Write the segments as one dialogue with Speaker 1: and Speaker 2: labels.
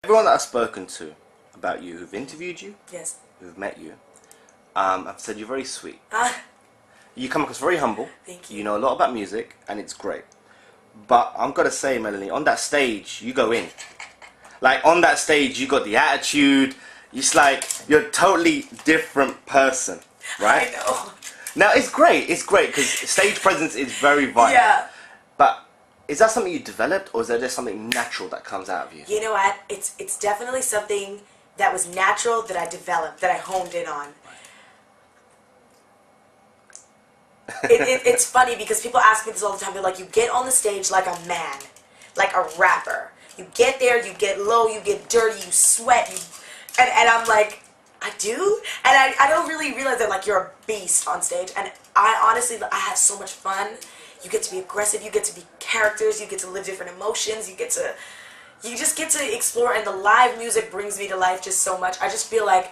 Speaker 1: Everyone that I've spoken to about you, who've interviewed you,
Speaker 2: Yes.
Speaker 1: who've met you, I've said you're very sweet. You come across very humble.
Speaker 2: Thank you.
Speaker 1: You know a lot about music, and it's great. But I'm gonna say, Melanie, on that stage, you go in. Like on that stage, you got the attitude. It's like you're a totally different person, right?
Speaker 2: I know.
Speaker 1: Now it's great. It's great because stage presence is very vital.
Speaker 2: Yeah.
Speaker 1: But is that something you developed, or is that just something natural that comes out of you?
Speaker 2: You know what? It's definitely something that was natural that I developed, that I honed in on. It's funny because people ask me this all the time. They're like, you get on the stage like a man, like a rapper. You get there, you get low, you get dirty, you sweat, and I'm like, I do? And I don't really realize that, like, you're a beast on stage. And I honestly, I have so much fun. You get to be aggressive, you get to be characters, you get to live different emotions, you just get to explore, and the live music brings me to life just so much. I just feel like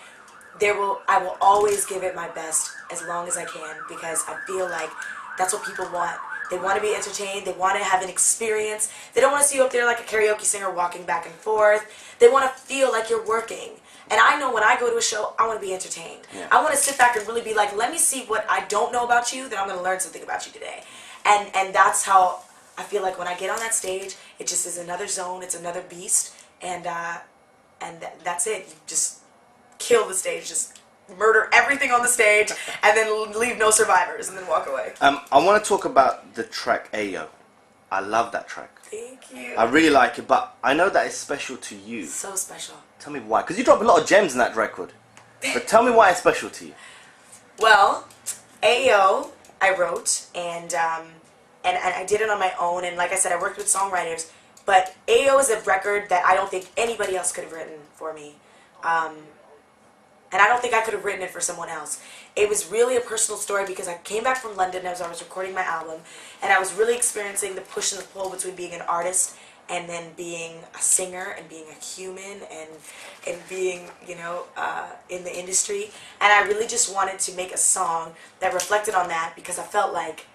Speaker 2: I will always give it my best as long as I can, because I feel like that's what people want. They want to be entertained. They want to have an experience. They don't want to see you up there like a karaoke singer walking back and forth. They want to feel like you're working. And I know when I go to a show, I want to be entertained.
Speaker 1: Yeah.
Speaker 2: I want to sit back and really be like, let me see what I don't know about you, then I'm going to learn something about you today. And that's how I feel like when I get on that stage, it just is another zone. It's another beast. And that's it. You just kill the stage. Just murder everything on the stage, and then leave no survivors, and then walk away.
Speaker 1: I want to talk about the track Ayo. I love that track.
Speaker 2: Thank you.
Speaker 1: I really like it, but I know that it's special to you.
Speaker 2: So special.
Speaker 1: Tell me why, because you drop a lot of gems in that record. But tell me why it's special to you.
Speaker 2: Well, Ayo, I wrote, and I did it on my own, and like I said, I worked with songwriters, but Ayo is a record that I don't think anybody else could have written for me. And I don't think I could have written it for someone else. It was really a personal story because I came back from London as I was recording my album, and I was really experiencing the push and the pull between being an artist and then being a singer and being a human and being, you know, in the industry. And I really just wanted to make a song that reflected on that, because I felt like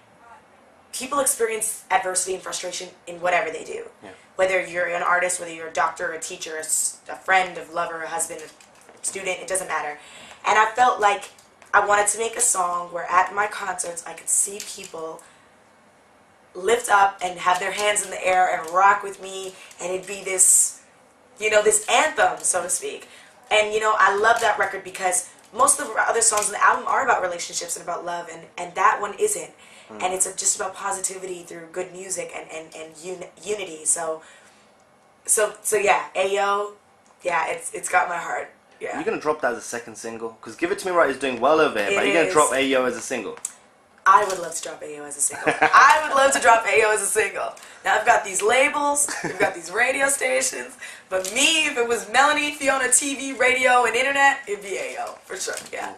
Speaker 2: people experience adversity and frustration in whatever they do.
Speaker 1: Yeah.
Speaker 2: Whether you're an artist, whether you're a doctor, a teacher, a friend, a lover, a husband, a student, it doesn't matter. And I felt like I wanted to make a song where at my concerts I could see people lift up and have their hands in the air and rock with me, and it'd be this, you know, this anthem, so to speak. And, you know, I love that record because most of the other songs on the album are about relationships and about love, and that one isn't. And it's just about positivity through good music and unity. So yeah, Ayo, yeah, it's got my heart. Yeah.
Speaker 1: You're going to drop that as a second single? Because Give It To Me Right is doing well over here, but you're going to drop Ayo as a single?
Speaker 2: I would love to drop Ayo as a single. I would love to drop Ayo as a single. Now, I've got these labels, we've got these radio stations, but me, if it was Melanie Fiona TV, radio, and internet, it'd be Ayo, for sure, yeah.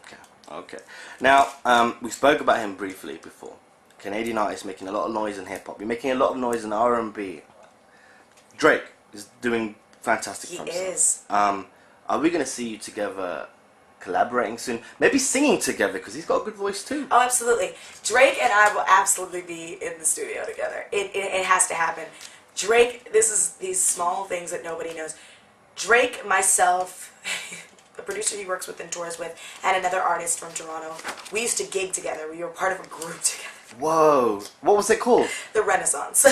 Speaker 1: Okay. Now, we spoke about him briefly before. Canadian artist making a lot of noise in hip-hop. You're making a lot of noise in R&B. Drake is doing fantastic
Speaker 2: He
Speaker 1: from
Speaker 2: is.
Speaker 1: Are we going to see you together collaborating soon? Maybe singing together, because he's got a good voice too.
Speaker 2: Oh, absolutely. Drake and I will absolutely be in the studio together. It has to happen. Drake, this is these small things that nobody knows. Drake, myself, the producer he works with and tours with, and another artist from Toronto, we used to gig together. We were part of a group together.
Speaker 1: Whoa. What was it called?
Speaker 2: The Renaissance.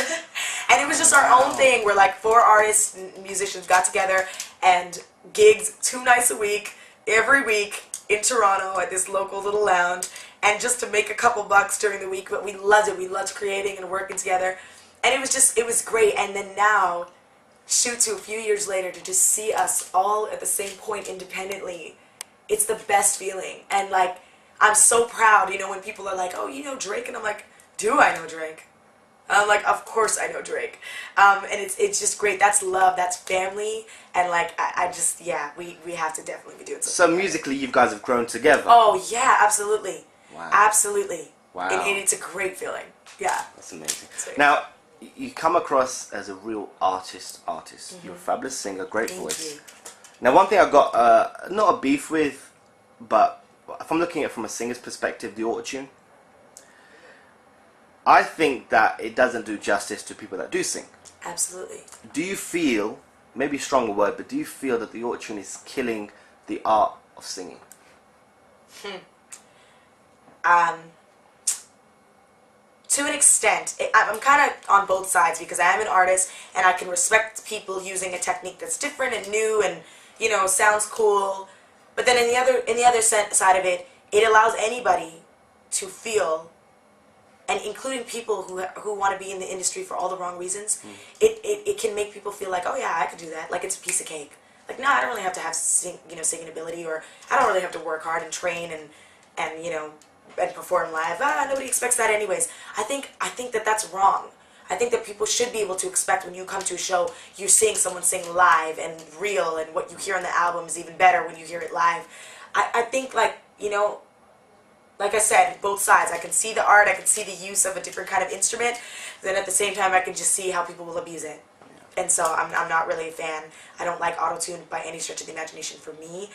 Speaker 2: And it was just our own thing where like 4 artists and musicians got together and gigs 2 nights a week, every week in Toronto at this local little lounge, and just to make a couple bucks during the week. But we loved it. We loved creating and working together. And it was great. And then now, shoot to a few years later, to just see us all at the same point independently, it's the best feeling. And like, I'm so proud, you know, when people are like, oh, you know Drake? And I'm like, do I know Drake? I'm like, of course I know Drake. And it's just great. That's love. That's family. And like, I just, yeah, we have to definitely be doing something.
Speaker 1: So musically, you guys have grown together.
Speaker 2: Oh, yeah, absolutely.
Speaker 1: Wow.
Speaker 2: Absolutely.
Speaker 1: Wow.
Speaker 2: And it's a great feeling. Yeah.
Speaker 1: That's amazing.
Speaker 2: Sweet.
Speaker 1: Now, you come across as a real artist. You're a fabulous singer, great voice.
Speaker 2: You.
Speaker 1: Now, one thing I've got, not a beef with, but if I'm looking at it from a singer's perspective, the autotune, I think that it doesn't do justice to people that do sing.
Speaker 2: Absolutely.
Speaker 1: Do you feel maybe a stronger word, but do you feel that the auto-tune is killing the art of singing?
Speaker 2: To an extent. I'm kind of on both sides because I am an artist and I can respect people using a technique that's different and new and, you know, sounds cool. But then in the other side of it, it allows anybody to feel, and including people who want to be in the industry for all the wrong reasons, it can make people feel like, oh yeah, I could do that. Like it's a piece of cake. Like, no, I don't really have to have singing ability, or I don't really have to work hard and train and you know, and perform live. Nobody expects that anyways. I think that that's wrong. I think that people should be able to expect when you come to a show, you're seeing someone sing live and real, and what you hear on the album is even better when you hear it live. I think, like, you know, like I said, both sides. I can see the art, I can see the use of a different kind of instrument, then at the same time I can just see how people will abuse it. And so I'm not really a fan. I don't like auto-tune by any stretch of the imagination for me.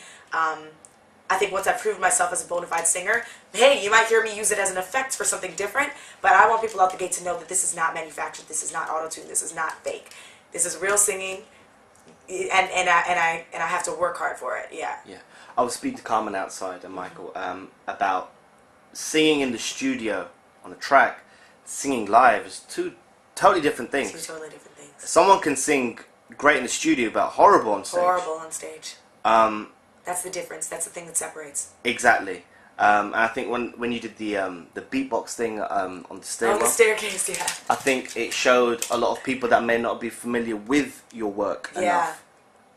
Speaker 2: I think once I've proved myself as a bona fide singer, hey, you might hear me use it as an effect for something different, but I want people out the gate to know that this is not manufactured, this is not auto-tune, this is not fake. This is real singing, and I have to work hard for it, yeah.
Speaker 1: Yeah. I was speaking to Carmen outside and Michael about singing in the studio on a track, singing live is two totally different things.
Speaker 2: Two totally different things.
Speaker 1: Someone can sing great in the studio, but horrible on stage.
Speaker 2: Horrible on stage. That's the difference. That's the thing that separates.
Speaker 1: Exactly. And I think when you did the beatbox thing on the stairwell,
Speaker 2: on the staircase, yeah.
Speaker 1: I think it showed a lot of people that may not be familiar with your work enough.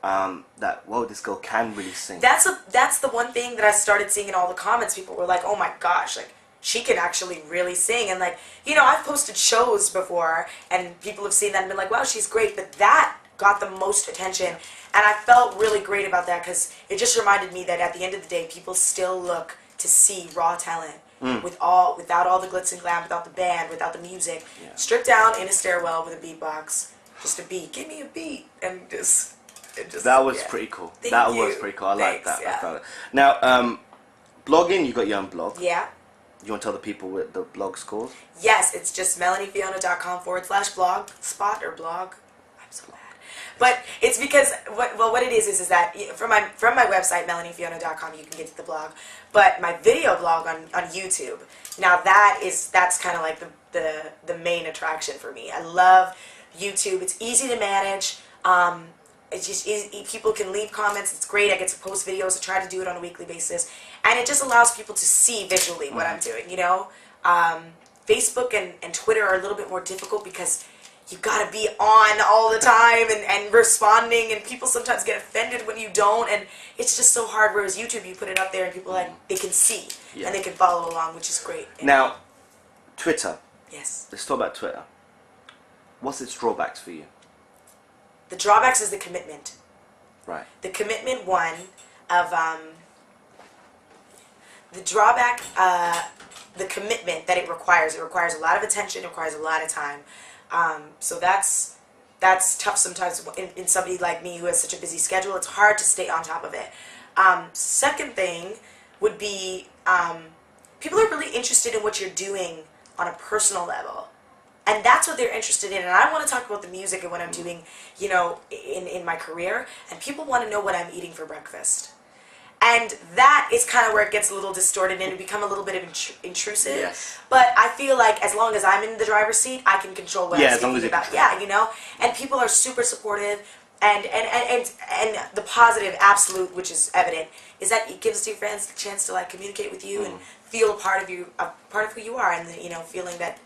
Speaker 1: That, whoa, this girl can really sing.
Speaker 2: That's the one thing that I started seeing in all the comments. People were like, oh my gosh, like, she can actually really sing. And, like, you know, I've posted shows before and people have seen that and been like, wow, she's great. But that got the most attention. And I felt really great about that because it just reminded me that at the end of the day, people still look to see raw talent without all the glitz and glam, without the band, without the music.
Speaker 1: Yeah.
Speaker 2: Stripped down in a stairwell with a beatbox. Just a beat. Give me a beat. And just
Speaker 1: that was pretty cool. That was pretty cool. I like that.
Speaker 2: Yeah.
Speaker 1: I found it. Now, blogging, you got your own blog.
Speaker 2: Yeah.
Speaker 1: You want to tell the people what the blog's called?
Speaker 2: Yes, it's just melaniefiona.com/blog spot or blog. I'm so bad. But it's because what it is that from my website melaniefiona.com you can get to the blog, but my video blog on YouTube, now that's kind of like the main attraction for me. I love YouTube. It's easy to manage. It's just easy. People can leave comments. It's great. I get to post videos. I try to do it on a weekly basis, and it just allows people to see visually what I'm doing. You know, Facebook and Twitter are a little bit more difficult because you gotta be on all the time and responding, and people sometimes get offended when you don't, and it's just so hard. Whereas YouTube, you put it up there and people they can see and they can follow along, which is great.
Speaker 1: Now, Twitter.
Speaker 2: Yes.
Speaker 1: Let's talk about Twitter. What's its drawbacks for you?
Speaker 2: The drawbacks is the commitment.
Speaker 1: Right.
Speaker 2: The commitment of the drawback, the commitment that it requires. It requires a lot of attention. It requires a lot of time. So that's tough sometimes in somebody like me who has such a busy schedule. It's hard to stay on top of it. Second thing would be people are really interested in what you're doing on a personal level. And that's what they're interested in. And I want to talk about the music and what I'm doing, you know, in my career. And people want to know what I'm eating for breakfast. And that is kind of where it gets a little distorted and it become a little bit of intrusive.
Speaker 1: Yes.
Speaker 2: But I feel like as long as I'm in the driver's seat, I can control what I'm speaking about. Yeah, you know. And people are super supportive. And the positive, absolute, which is evident, is that it gives your fans a chance to like communicate with you and feel a part of who you are, and you know, feeling that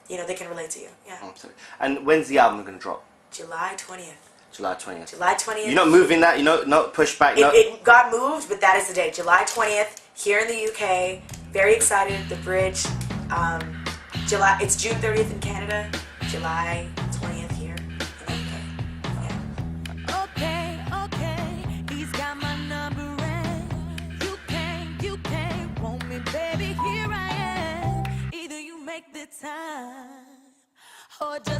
Speaker 2: they can relate to you. Yeah.
Speaker 1: Absolutely. And when's the album going to drop?
Speaker 2: July 20th.
Speaker 1: July 20th.
Speaker 2: July 20th.
Speaker 1: You're not moving that? You're not pushed back?
Speaker 2: It got moved, but that is the date. July 20th, here in the UK. Very excited. The Bridge. It's June 30th in Canada. July 20th here in the UK. Yeah.
Speaker 3: Okay. He's got my number and you can't want me, baby. Here I am. Either you make the time or just